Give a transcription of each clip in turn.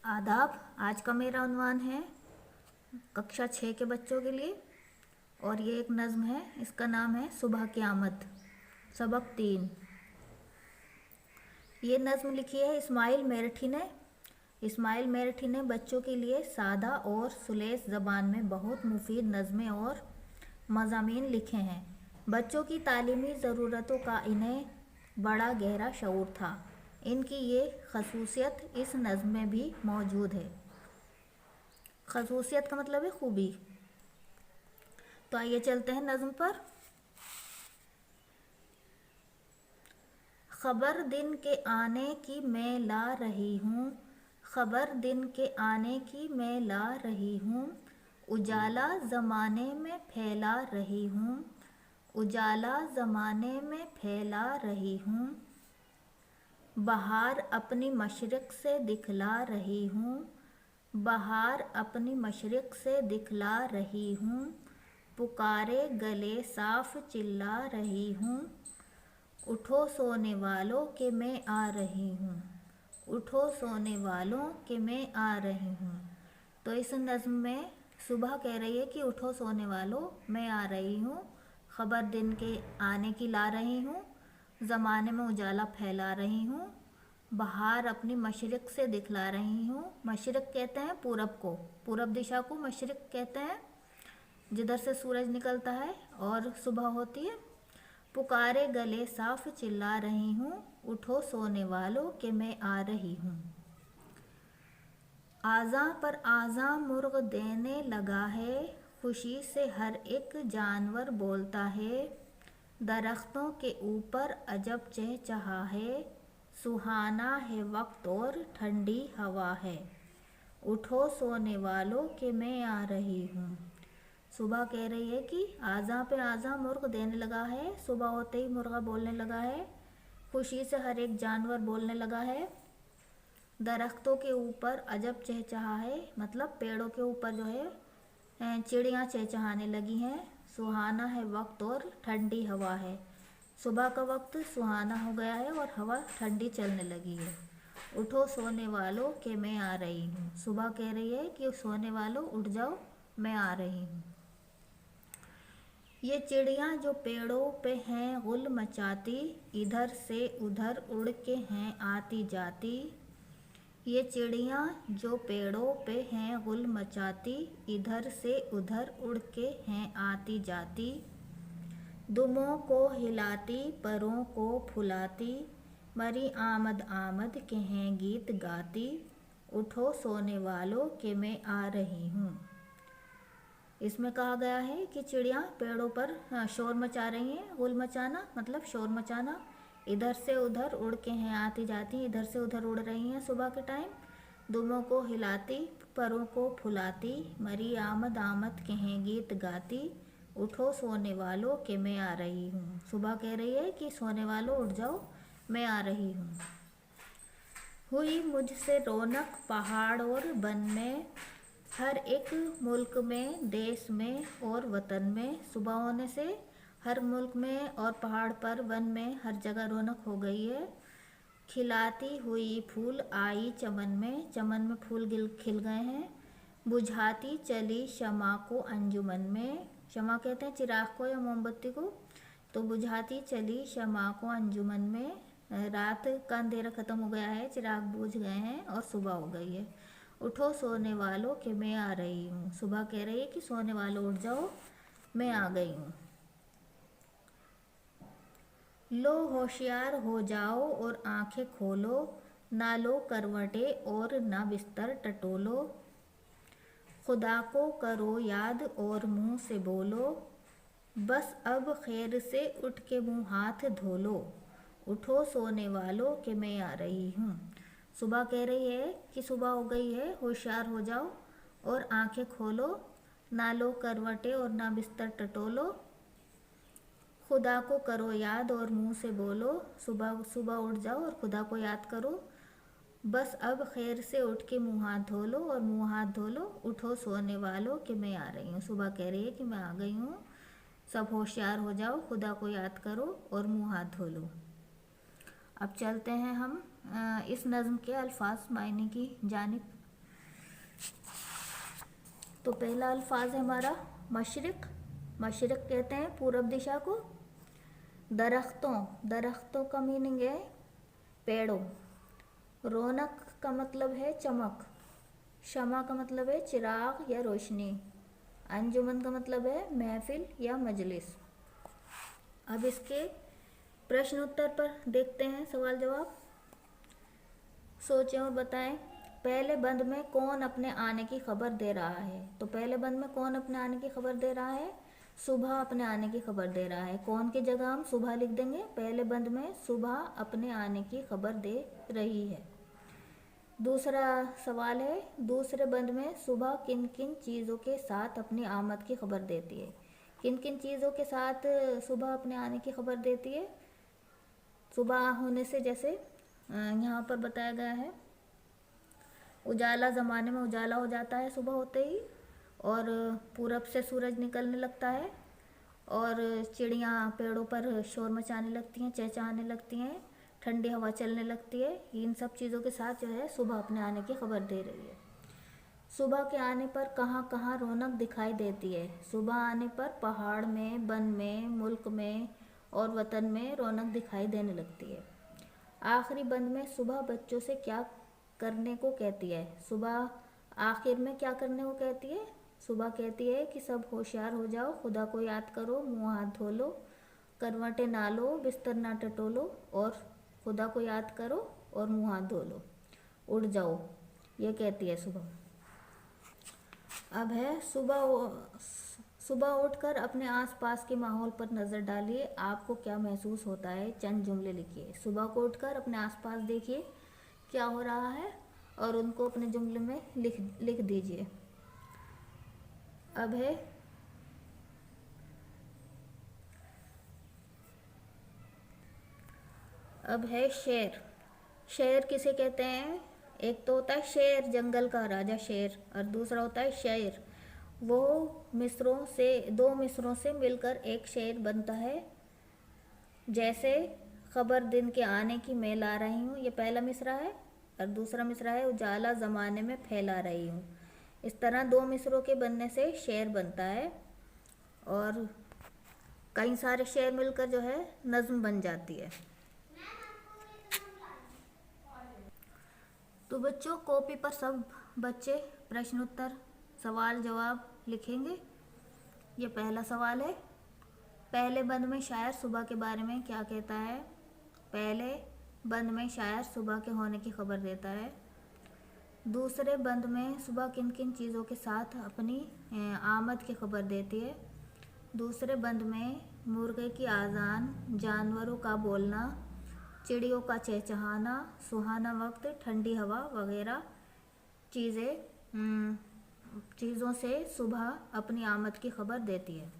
आदाब। आज का मेरा उन्वान है कक्षा 6 के बच्चों के लिए और ये एक नज़्म है। इसका नाम है सुबह की आमद। सबक 3। ये नज़्म लिखी है इस्माइल मेरठी ने। इस्माइल मेरठी ने बच्चों के लिए सादा और सुलेस ज़बान में बहुत मुफीद नज़में और मज़ामीन लिखे हैं। बच्चों की तालीमी ज़रूरतों का इन्हें बड़ा गहरा शऊर था। इनकी ये खसूसियत इस नज़्म में भी मौजूद है। खसूसियत का मतलब है खूबी। तो आइए चलते हैं नज़्म पर। खबर दिन के आने की मैं ला रही हूँ, खबर दिन के आने की मैं ला रही हूँ, उजाला ज़माने में फैला रही हूँ, उजाला ज़माने में फैला रही हूँ, बहार अपनी मशरिक़ से दिखला रही हूँ, बहार अपनी मशरिक़ से दिखला रही हूँ, पुकारे गले साफ चिल्ला रही हूँ, उठो सोने वालों के मैं आ रही हूँ, उठो सोने वालों के मैं आ रही हूँ। तो इस नज़्म में सुबह कह रही है कि उठो सोने वालों मैं आ रही हूँ, खबर दिन के आने की ला रही हूँ, ज़माने में उजाला फैला रही हूँ, बहार अपनी मशरिक़ से दिखला रही हूँ। मशरिक़ कहते हैं पूरब को, पूरब दिशा को मशरिक़ कहते हैं, जिधर से सूरज निकलता है और सुबह होती है। पुकारे गले साफ चिल्ला रही हूँ, उठो सोने वालों के मैं आ रही हूँ। आज़ां पर आज़ां मुर्ग देने लगा है, खुशी से हर एक जानवर बोलता है, दरख्तों के ऊपर अजब चहचहा है, सुहाना है वक्त और ठंडी हवा है, उठो सोने वालों के मैं आ रही हूँ। सुबह कह रही है कि आज़ां पे आज़ां मुर्ग देने लगा है, सुबह होते ही मुर्गा बोलने लगा है, खुशी से हर एक जानवर बोलने लगा है, दरख्तों के ऊपर अजब चहचहा है, मतलब पेड़ों के ऊपर जो है चिड़ियाँ चहचहाने लगी हैं, सुहाना है वक्त और ठंडी हवा है, सुबह का वक्त सुहाना हो गया है और हवा ठंडी चलने लगी है। उठो सोने वालों के मैं आ रही हूँ। सुबह कह रही है कि सोने वालों उठ जाओ, मैं आ रही हूँ। ये चिड़ियाँ जो पेड़ों पे हैं गुल मचाती, इधर से उधर उड़ के हैं आती जाती, ये चिड़ियाँ जो पेड़ों पे हैं गुल मचाती, इधर से उधर उड़ के हैं आती जाती, दुमों को हिलाती परों को फुलाती, मरी आमद आमद के हैं गीत गाती, उठो सोने वालों के मैं आ रही हूँ। इसमें कहा गया है कि चिड़ियाँ पेड़ों पर शोर मचा रही हैं। गुल मचाना मतलब शोर मचाना, इधर से उधर उड़ के हैं आती जाती, इधर से उधर उड़ रही हैं सुबह के टाइम, दुमों को हिलाती परों को फुलाती, मरी आमद आमद के हैं गीत गाती, उठो सोने वालों के मैं आ रही हूँ। सुबह कह रही है कि सोने वालों उठ जाओ, मैं आ रही हूँ। हुई मुझसे रौनक पहाड़ और वन में, हर एक मुल्क में देश में और वतन में, सुबह होने से हर मुल्क में और पहाड़ पर वन में हर जगह रौनक हो गई है। खिलाती हुई फूल आई चमन में फूल खिल गए हैं, बुझाती चली शमा को अंजुमन में, शमा कहते हैं चिराग को या मोमबत्ती को, तो बुझाती चली शमा को अंजुमन में, रात का अंधेरा ख़त्म हो गया है, चिराग बुझ गए हैं और सुबह हो गई है। उठो सोने वालों के मैं आ रही हूँ। सुबह कह रही है कि सोने वालों उठ जाओ, मैं आ गई हूँ। लो होशियार हो जाओ और आंखें खोलो, ना लो करवटें और ना बिस्तर टटोलो, खुदा को करो याद और मुंह से बोलो, बस अब खैर से उठ के मुंह हाथ धो लो, उठो सोने वालों के मैं आ रही हूँ। सुबह कह रही है कि सुबह हो गई है, होशियार हो जाओ और आंखें खोलो, ना लो करवटें और ना बिस्तर टटोलो, खुदा को करो याद और मुंह से बोलो, सुबह सुबह उठ जाओ और खुदा को याद करो, बस अब खैर से उठ के मुँह हाथ धो लो और मुँह हाथ धो लो, उठो सोने वालों कि मैं आ रही हूँ। सुबह कह रही है कि मैं आ गई हूँ, सब होशियार हो जाओ, खुदा को याद करो और मुँह हाथ धो लो। अब चलते हैं हम इस नज़्म के अल्फाज मायने की जानिब। तो पहला अल्फाज है हमारा मशरिक। मशरिक कहते हैं पूरब दिशा को। दरख्तों, दरख्तों का मीनिंग है पेड़ों। रौनक का मतलब है चमक। शमा का मतलब है चिराग या रोशनी। अंजुमन का मतलब है महफिल या मजलिस। अब इसके प्रश्न उत्तर पर देखते हैं, सवाल जवाब। सोचें और बताएं। पहले बंद में कौन अपने आने की खबर दे रहा है? तो पहले बंद में कौन अपने आने की खबर दे रहा है? सुबह अपने आने की खबर दे रहा है। कौन की जगह हम सुबह लिख देंगे। पहले बंद में सुबह अपने आने की खबर दे रही है। दूसरा सवाल है, दूसरे बंद में सुबह किन किन चीज़ों के साथ अपनी आमद की खबर देती है? किन किन चीज़ों के साथ सुबह अपने आने की खबर देती है? सुबह होने से जैसे यहाँ पर बताया गया है, उजाला, ज़माने में उजाला हो जाता है सुबह होते ही, और पूरब से सूरज निकलने लगता है, और चिड़ियाँ पेड़ों पर शोर मचाने लगती हैं, चहचहाने लगती हैं, ठंडी हवा चलने लगती है। इन सब चीज़ों के साथ जो है सुबह अपने आने की खबर दे रही है। सुबह के आने पर कहाँ कहाँ रौनक दिखाई देती है? सुबह आने पर पहाड़ में, वन में, मुल्क में और वतन में रौनक दिखाई देने लगती है। आखिरी बंद में सुबह बच्चों से क्या करने को कहती है? सुबह आखिर में क्या करने को कहती है? सुबह कहती है कि सब होशियार हो जाओ, खुदा को याद करो, मुँह हाथ धो लो, करवटें ना लो, बिस्तर ना टटोलो, और खुदा को याद करो और मुँह हाथ धो लो, उठ जाओ, ये कहती है सुबह। अब है सुबह उठकर अपने आसपास के माहौल पर नज़र डालिए, आपको क्या महसूस होता है? चंद जुमले लिखिए। सुबह को उठकर अपने आसपास देखिए क्या हो रहा है और उनको अपने जुमले में लिख दीजिए। अब है शेर। शेर किसे कहते हैं? एक तो होता है शेर, जंगल का राजा शेर, और दूसरा होता है शायर। वो दो मिसरों से मिलकर एक शेर बनता है। जैसे खबर दिन के आने की मैं ला रही हूँ, ये पहला मिसरा है, और दूसरा मिसरा है उजाला ज़माने में फैला रही हूँ। इस तरह दो मिसरों के बनने से शेर बनता है, और कई सारे शेर मिलकर जो है नज़्म बन जाती है। तो बच्चों, कॉपी पर सब बच्चे प्रश्न उत्तर, सवाल जवाब लिखेंगे। ये पहला सवाल है, पहले बंद में शायर सुबह के बारे में क्या कहता है? पहले बंद में शायर सुबह के होने की खबर देता है। दूसरे बंद में सुबह किन किन चीज़ों के साथ अपनी आमद की खबर देती है? दूसरे बंद में मुर्गे की आज़ान, जानवरों का बोलना, चिड़ियों का चहचहाना, सुहाना वक्त, ठंडी हवा वगैरह चीज़ों से सुबह अपनी आमद की खबर देती है।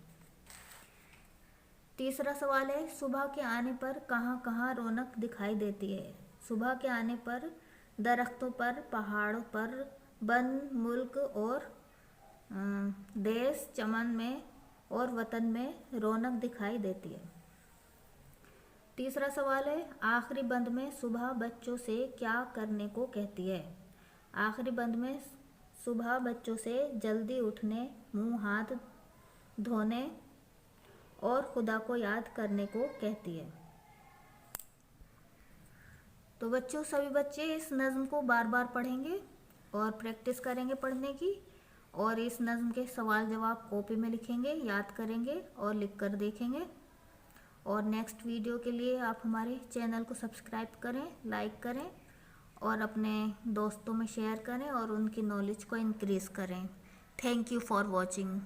तीसरा सवाल है, सुबह के आने पर कहाँ कहाँ रौनक दिखाई देती है? सुबह के आने पर दरख्तों पर, पहाड़ों पर, वन, मुल्क और देश, चमन में और वतन में रौनक दिखाई देती है। तीसरा सवाल है, आखिरी बंद में सुबह बच्चों से क्या करने को कहती है? आखिरी बंद में सुबह बच्चों से जल्दी उठने, मुंह हाथ धोने और खुदा को याद करने को कहती है। तो बच्चों, सभी बच्चे इस नज़्म को बार बार पढ़ेंगे और प्रैक्टिस करेंगे पढ़ने की, और इस नज़्म के सवाल जवाब कॉपी में लिखेंगे, याद करेंगे और लिख कर देखेंगे। और नेक्स्ट वीडियो के लिए आप हमारे चैनल को सब्सक्राइब करें, लाइक करें और अपने दोस्तों में शेयर करें और उनकी नॉलेज को इंक्रीज़ करें। Thank you for watching.